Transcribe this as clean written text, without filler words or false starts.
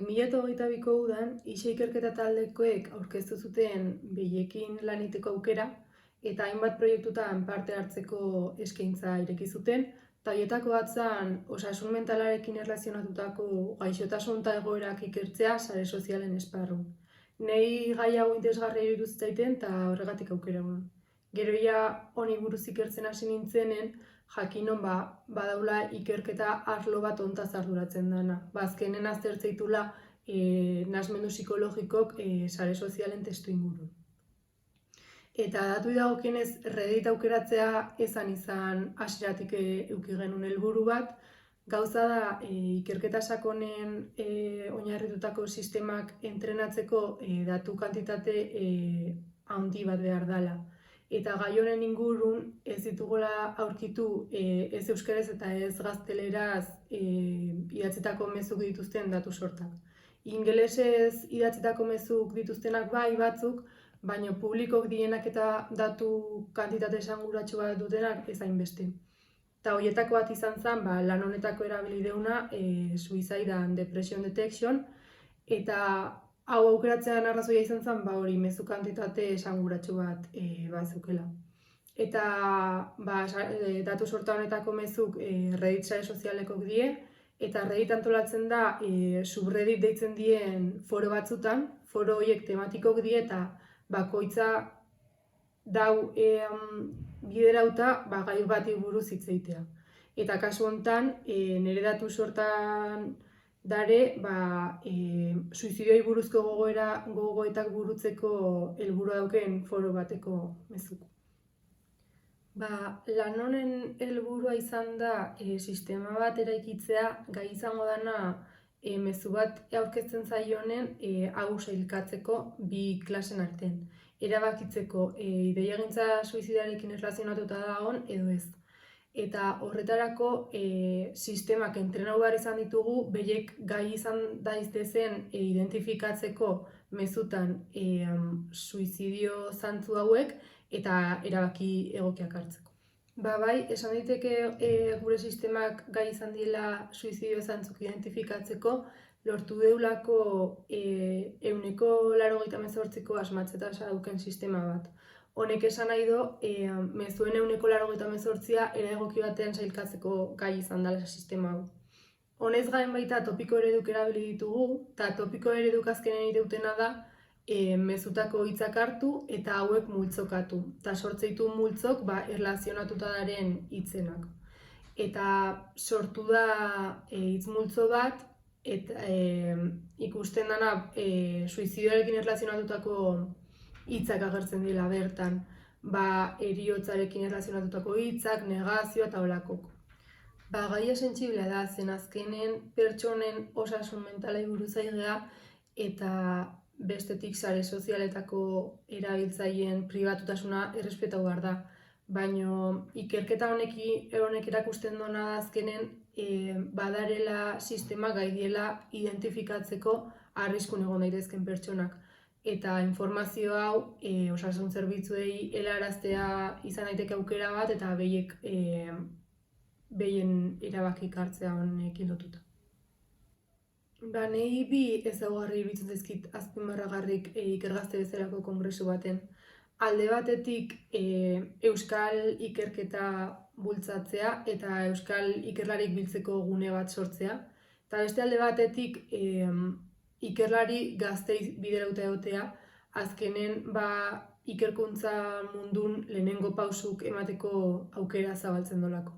2022ko udan, ISE ikerketa taldekoek aurkeztu zuten behiekin lan egiteko aukera eta hainbat proiektutan parte hartzeko eskaintza ireki zuten, eta horietako bat zen osasun mentalarekin erlazionatutako gaixotasun eta egoerak ikertzea sare sozialen esparrun. Nei gai hau interesgarria iruditu zitzaiten eta horregatik aukera nuen. Gero ja honi buruz ikertzen hasi nintzenen, jakinon badaula ikerketa arlo bat hontaz arduratzen dana. Azkenen aztertzeitula nahasmendu psikologikok sare sozialen testu ingurun. Eta datu dagokienez Reddit aukeratzea izan hasieratik eduki genuen helburu bat. Gauza da ikerketa sakonen oinarritutako sistemak entrenatzeko datu kantitate handi bat behar dela. Eta gai honen ingurun ez ditugula aurkitu ez euskeraz eta ez gazteleraz idatzitako mezuk dituzten datu sortak. Ingelesez idatzitako mezuk dituztenak bai batzuk, baina publikok dienak eta datu kantitate esanguratsu bat dutenak ez hainbeste. Eta horietako bat izan zen, lan honetako erabili deuna Suicide and Depression Detection, eta hau aukeratzean arrazoia izan zen, hori mezu kantitate esanguratsu bat bazukela. Eta datu sorta honetako mezuk Reddit sare sozialekok die, eta Reddit antolatzen da subreddit deitzen dien foro batzutan, foro horiek tematikok die eta bakoitza dau biderauta gai bati buruz hitz egitea. Eta kasu honetan, nire datu sortan dare, suizidioi buruzko gogoetak burutzeko helburua dauken foro bateko mezuk. Lan honen helburua izan da sistema bat eraikitzea gai izango dana mezu bat aurkezten zaionen hau sailkatzeko bi klasen artean. Erabakitzeko ideiagintza suizidarekin erlazionatuta dagoen edo ez. Eta horretarako sistemak entrenatu behar izan ditugu, behiek gai izan daiztezen identifikatzeko mezutan suizidio zantzu hauek eta erabaki egokiak hartzeko. Bai, esan daiteke gure sistemak gai izan dira suizidio zantzuk identifikatzeko, lortu deulako 98%ko asmatze tasa dauken sistema bat. Honek esan nahi du, mezuen 98%a era egoki batean sailkatzeko gai izan dela sistema hau. Honez gain baita topiko ereduk erabili ditugu, eta topiko ereduk azkenen irautena da mezutako hitzak hartu eta hauek multzokatu. Eta sortzeitu multzok erlazionatuta daren hitzenak. Eta sortu da hitz multzo bat, eta ikusten dana suizidioarekin erlazionatutako hitzak agertzen dira bertan, heriotzarekin erlazionatutako hitzak, negazioa eta holakok. Gaia sentsiblea da, zen azkenen pertsonen osasun mentalei buruz ari gara eta bestetik sare sozialetako erabiltzaileen pribatutasuna errespetatu behar da. Baina ikerketa honek erakusten duena da azkenen badarela sistema gai diela identifikatzeko arriskun egon daitezken pertsonak. Eta informazio hau osasun zerbitzuei helaraztea izan daiteke aukera bat eta behien erabakik hartzea honekin lotuta. Nahi bi ezaugarri iruditzen zaizkit azpimarragarrik ikergazte bezalako kongresu baten. Alde batetik euskal ikerketa bultzatzea eta euskal ikerlarik biltzeko gune bat sortzea. Eta beste alde batetik ikerlari gaztei biderauta egotea, azkenen ikerkuntza mundun lehenengo pausuk emateko aukera zabaltzen dolako.